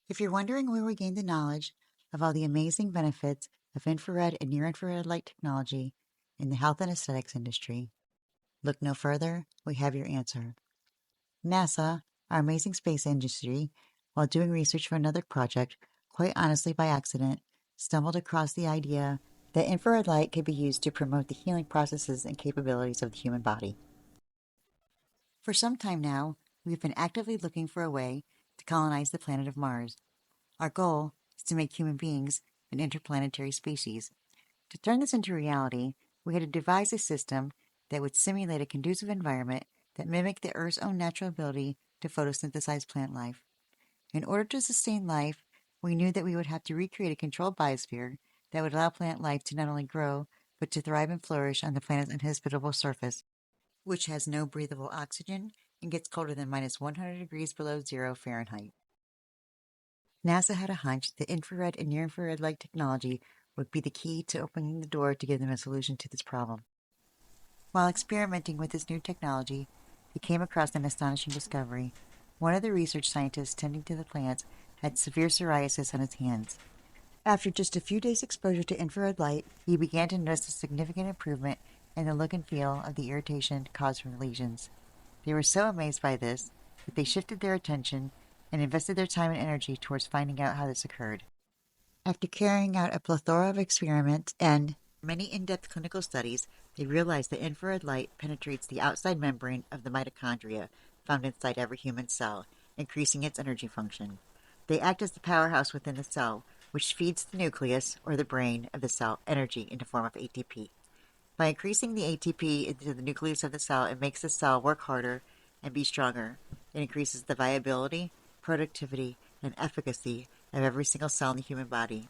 If you're wondering where we gained the knowledge of all the amazing benefits of infrared and near-infrared light technology in the health and aesthetics industry, look no further, we have your answer. NASA, our amazing space industry, while doing research for another project, quite honestly by accident, stumbled across the idea that infrared light could be used to promote the healing processes and capabilities of the human body. For some time now, we've been actively looking for a way to colonize the planet of Mars. Our goal is to make human beings an interplanetary species. To turn this into reality, we had to devise a system that would simulate a conducive environment that mimicked the Earth's own natural ability to photosynthesize plant life. In order to sustain life, we knew that we would have to recreate a controlled biosphere that would allow plant life to not only grow, but to thrive and flourish on the planet's inhospitable surface, which has no breathable oxygen and gets colder than minus 100 degrees below zero Fahrenheit. NASA had a hunch that infrared and near-infrared light technology would be the key to opening the door to give them a solution to this problem. While experimenting with this new technology, they came across an astonishing discovery. One of the research scientists tending to the plants had severe psoriasis on his hands. After just a few days' exposure to infrared light, he began to notice a significant improvement in the look and feel of the irritation caused from the lesions. They were so amazed by this that they shifted their attention and invested their time and energy towards finding out how this occurred. After carrying out a plethora of experiments and many in-depth clinical studies, they realized that infrared light penetrates the outside membrane of the mitochondria found inside every human cell, increasing its energy function. They act as the powerhouse within the cell, which feeds the nucleus, or the brain, of the cell energy in the form of ATP. By increasing the ATP into the nucleus of the cell, it makes the cell work harder and be stronger. It increases the viability, productivity, and efficacy of every single cell in the human body.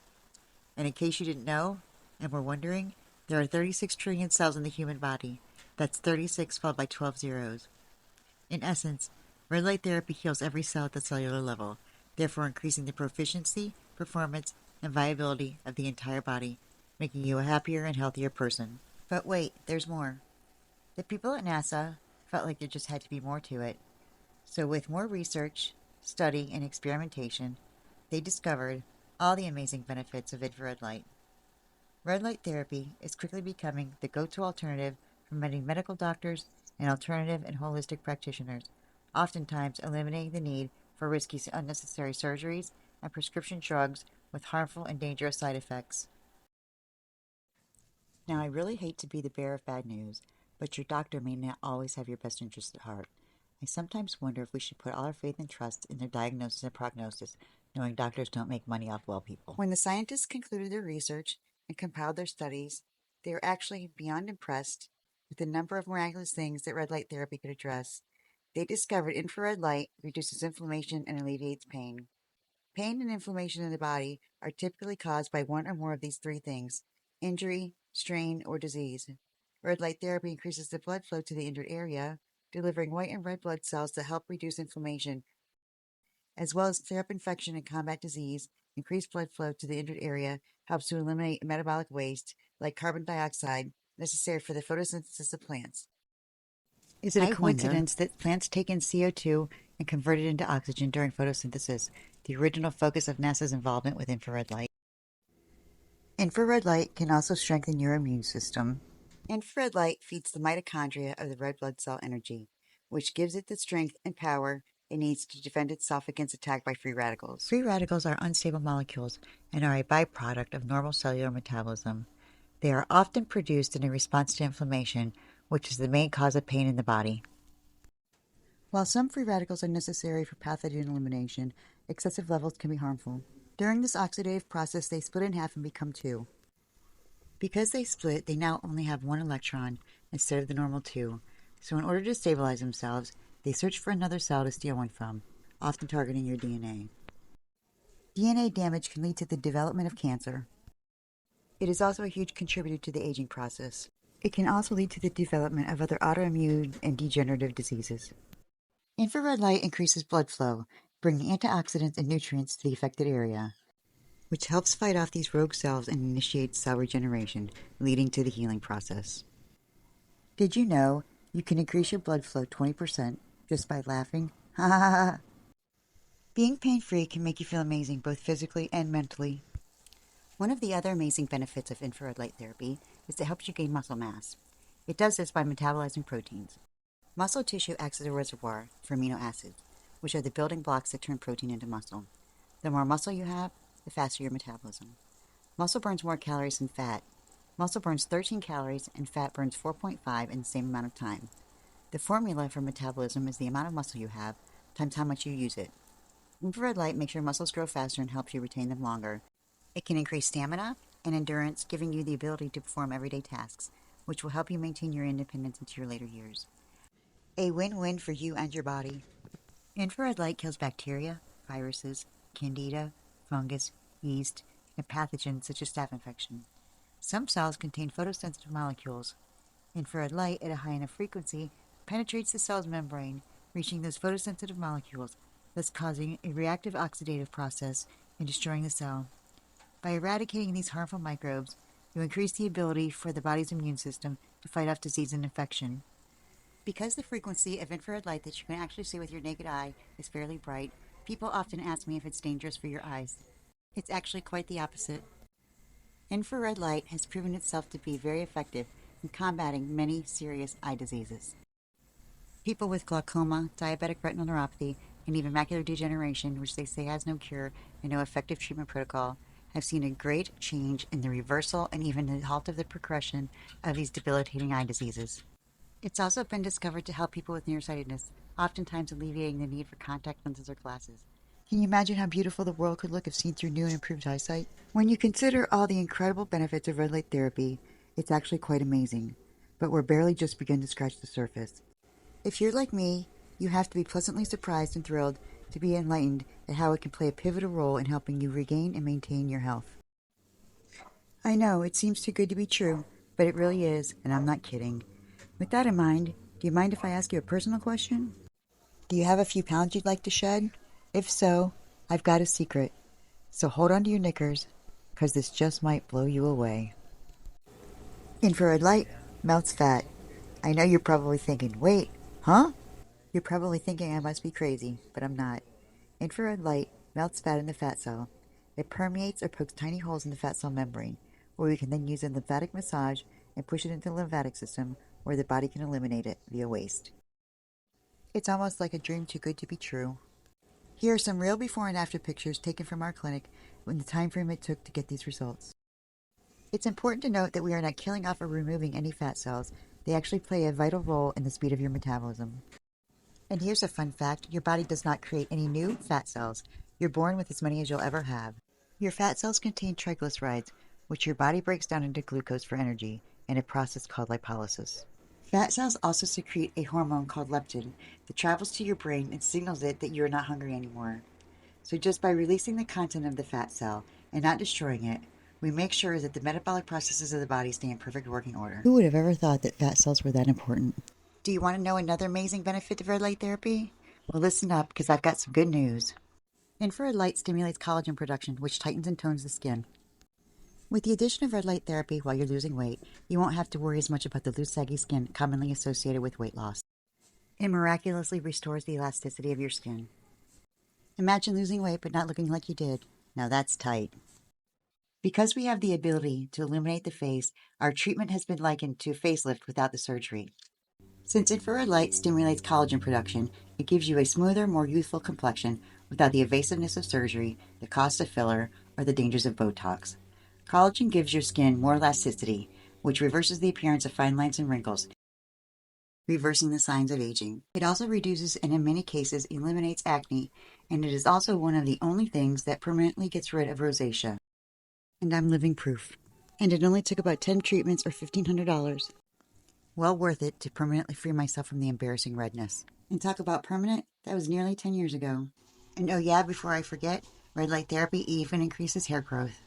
And in case you didn't know, and were wondering, there are 36 trillion cells in the human body. That's 36 followed by 12 zeros. In essence, red light therapy heals every cell at the cellular level, therefore increasing the proficiency, performance, and viability of the entire body, making you a happier and healthier person. But wait, there's more. The people at NASA felt like there just had to be more to it. So with more research, study, and experimentation, they discovered all the amazing benefits of infrared light. Red light therapy is quickly becoming the go-to alternative for many medical doctors and alternative and holistic practitioners, oftentimes eliminating the need for risky unnecessary surgeries and prescription drugs with harmful and dangerous side effects. Now, I really hate to be the bearer of bad news, but your doctor may not always have your best interest at heart. I sometimes wonder if we should put all our faith and trust in their diagnosis and prognosis, knowing doctors don't make money off well people. When the scientists concluded their research and compiled their studies, they were actually beyond impressed with the number of miraculous things that red light therapy could address. They discovered infrared light reduces inflammation and alleviates pain. Pain and inflammation in the body are typically caused by one or more of these three things: injury, strain, or disease. Red light therapy increases the blood flow to the injured area, delivering white and red blood cells to help reduce inflammation, as well as clear up infection and combat disease. Increased blood flow to the injured area helps to eliminate metabolic waste, like carbon dioxide, necessary for the photosynthesis of plants. Is it a coincidence that plants take in CO2 and convert it into oxygen during photosynthesis, the original focus of NASA's involvement with infrared light? Infrared light can also strengthen your immune system. Infrared light feeds the mitochondria of the red blood cell energy, which gives it the strength and power it needs to defend itself against attack by free radicals. Free radicals are unstable molecules and are a byproduct of normal cellular metabolism. They are often produced in a response to inflammation, which is the main cause of pain in the body. While some free radicals are necessary for pathogen elimination, excessive levels can be harmful. During this oxidative process, they split in half and become two. Because they split, they now only have one electron instead of the normal two. So in order to stabilize themselves, they search for another cell to steal one from, often targeting your DNA. DNA damage can lead to the development of cancer. It is also a huge contributor to the aging process. It can also lead to the development of other autoimmune and degenerative diseases. Infrared light increases blood flow, bringing antioxidants and nutrients to the affected area, which helps fight off these rogue cells and initiates cell regeneration, leading to the healing process. Did you know you can increase your blood flow 20% just by laughing? Ha ha ha! Being pain-free can make you feel amazing both physically and mentally. One of the other amazing benefits of infrared light therapy is it helps you gain muscle mass. It does this by metabolizing proteins. Muscle tissue acts as a reservoir for amino acids, which are the building blocks that turn protein into muscle. The more muscle you have, the faster your metabolism. Muscle burns more calories than fat. Muscle burns 13 calories and fat burns 4.5 in the same amount of time. The formula for metabolism is the amount of muscle you have times how much you use it. Infrared light makes your muscles grow faster and helps you retain them longer. It can increase stamina and endurance, giving you the ability to perform everyday tasks, which will help you maintain your independence into your later years. A win-win for you and your body. Infrared light kills bacteria, viruses, candida, fungus, yeast, and pathogens such as staph infection. Some cells contain photosensitive molecules. Infrared light at a high enough frequency penetrates the cell's membrane, reaching those photosensitive molecules, thus causing a reactive oxidative process and destroying the cell. By eradicating these harmful microbes, you increase the ability for the body's immune system to fight off disease and infection. Because the frequency of infrared light that you can actually see with your naked eye is fairly bright, people often ask me if it's dangerous for your eyes. It's actually quite the opposite. Infrared light has proven itself to be very effective in combating many serious eye diseases. People with glaucoma, diabetic retinal neuropathy, and even macular degeneration, which they say has no cure and no effective treatment protocol, have seen a great change in the reversal and even the halt of the progression of these debilitating eye diseases. It's also been discovered to help people with nearsightedness, oftentimes alleviating the need for contact lenses or glasses. Can you imagine how beautiful the world could look if seen through new and improved eyesight? When you consider all the incredible benefits of red light therapy, it's actually quite amazing. But we're barely just beginning to scratch the surface. If you're like me, you have to be pleasantly surprised and thrilled to be enlightened at how it can play a pivotal role in helping you regain and maintain your health. I know, it seems too good to be true, but it really is, and I'm not kidding. With that in mind, do you mind if I ask you a personal question? Do you have a few pounds you'd like to shed? If so, I've got a secret. So hold on to your knickers, because this just might blow you away. Infrared light melts fat. I know you're probably thinking, wait, huh? You're probably thinking I must be crazy, but I'm not. Infrared light melts fat in the fat cell. It permeates or pokes tiny holes in the fat cell membrane, where we can then use a lymphatic massage and push it into the lymphatic system, where the body can eliminate it via waste. It's almost like a dream too good to be true. Here are some real before and after pictures taken from our clinic in the time frame it took to get these results. It's important to note that we are not killing off or removing any fat cells. They actually play a vital role in the speed of your metabolism. And here's a fun fact, your body does not create any new fat cells. You're born with as many as you'll ever have. Your fat cells contain triglycerides, which your body breaks down into glucose for energy in a process called lipolysis. Fat cells also secrete a hormone called leptin that travels to your brain and signals it that you are not hungry anymore. So just by releasing the content of the fat cell and not destroying it, we make sure that the metabolic processes of the body stay in perfect working order. Who would have ever thought that fat cells were that important? Do you want to know another amazing benefit of red light therapy? Well, listen up, because I've got some good news. Infrared light stimulates collagen production, which tightens and tones the skin. With the addition of red light therapy while you're losing weight, you won't have to worry as much about the loose, saggy skin commonly associated with weight loss. It miraculously restores the elasticity of your skin. Imagine losing weight but not looking like you did. Now that's tight. Because we have the ability to illuminate the face, our treatment has been likened to a facelift without the surgery. Since infrared light stimulates collagen production, it gives you a smoother, more youthful complexion without the evasiveness of surgery, the cost of filler, or the dangers of Botox. Collagen gives your skin more elasticity, which reverses the appearance of fine lines and wrinkles, reversing the signs of aging. It also reduces and in many cases eliminates acne, and it is also one of the only things that permanently gets rid of rosacea. And I'm living proof. And it only took about 10 treatments or $1,500. Well worth it to permanently free myself from the embarrassing redness. And talk about permanent, that was nearly 10 years ago. And oh yeah, before I forget, red light therapy even increases hair growth.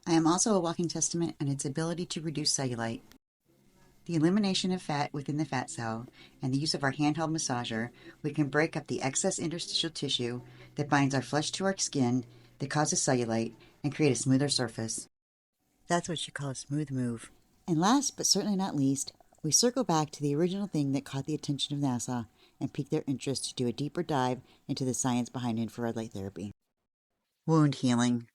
I am also a walking testament on its ability to reduce cellulite. The elimination of fat within the fat cell and the use of our handheld massager, we can break up the excess interstitial tissue that binds our flesh to our skin, that causes cellulite, and create a smoother surface. That's what you call a smooth move. And last but certainly not least, we circle back to the original thing that caught the attention of NASA, and piqued their interest to do a deeper dive into the science behind infrared light therapy. Wound healing.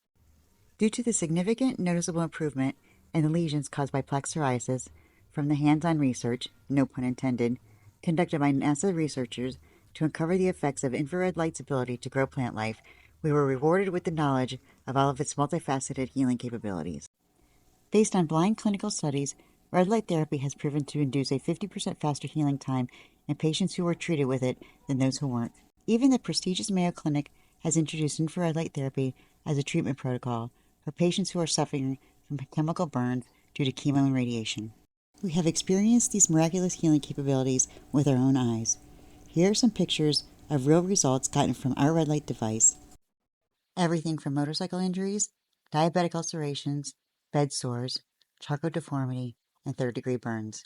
Due to the significant noticeable improvement in the lesions caused by plaque psoriasis from the hands-on research, no pun intended, conducted by NASA researchers to uncover the effects of infrared light's ability to grow plant life, we were rewarded with the knowledge of all of its multifaceted healing capabilities. Based on blind clinical studies, red light therapy has proven to induce a 50% faster healing time in patients who were treated with it than those who weren't. Even the prestigious Mayo Clinic has introduced infrared light therapy as a treatment protocol for patients who are suffering from chemical burns due to chemo and radiation. We have experienced these miraculous healing capabilities with our own eyes. Here are some pictures of real results gotten from our red light device. Everything from motorcycle injuries, diabetic ulcerations, bed sores, charcot deformity, and third-degree burns.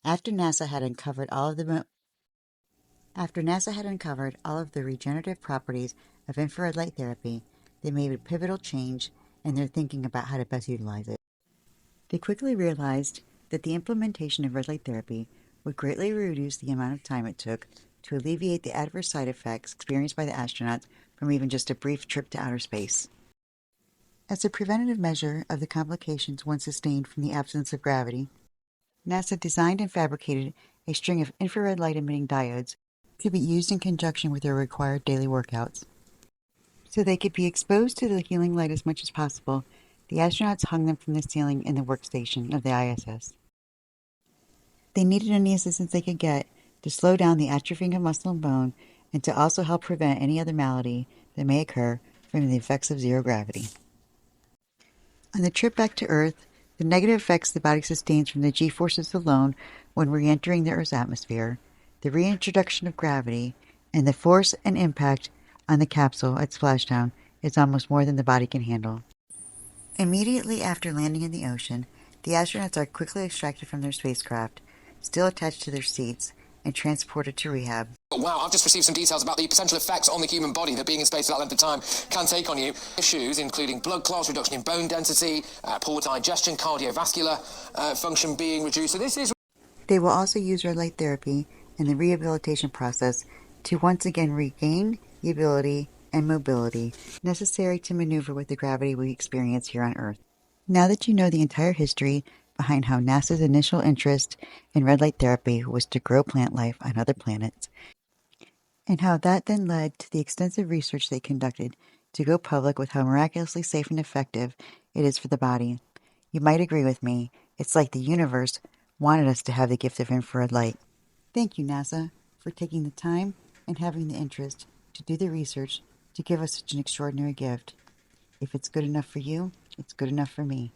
After NASA had uncovered all of the regenerative properties of infrared light therapy, they made a pivotal change in their thinking about how to best utilize it. They quickly realized that the implementation of red light therapy would greatly reduce the amount of time it took to alleviate the adverse side effects experienced by the astronauts from even just a brief trip to outer space. As a preventative measure of the complications one sustained from the absence of gravity, NASA designed and fabricated a string of infrared light emitting diodes to be used in conjunction with their required daily workouts. So they could be exposed to the healing light as much as possible, the astronauts hung them from the ceiling in the workstation of the ISS. They needed any assistance they could get to slow down the atrophying of muscle and bone and to also help prevent any other malady that may occur from the effects of zero gravity. On the trip back to Earth, the negative effects the body sustains from the G-forces alone when re-entering the Earth's atmosphere, the reintroduction of gravity, and the force and impact on the capsule at splashdown is almost more than the body can handle. Immediately after landing in the ocean, the astronauts are quickly extracted from their spacecraft, still attached to their seats, and transported to rehab. Wow, I've just received some details about the potential effects on the human body that being in space for that length of time can take on you. Issues including blood clots, reduction in bone density, poor digestion, cardiovascular function being reduced. So this is... They will also use red light therapy in the rehabilitation process to once again regain the ability and mobility necessary to maneuver with the gravity we experience here on Earth. Now that you know the entire history behind how NASA's initial interest in red light therapy was to grow plant life on other planets, and how that then led to the extensive research they conducted to go public with how miraculously safe and effective it is for the body, you might agree with me, it's like the universe wanted us to have the gift of infrared light. Thank you, NASA, for taking the time and having the interest to do the research to give us such an extraordinary gift. If it's good enough for you, it's good enough for me.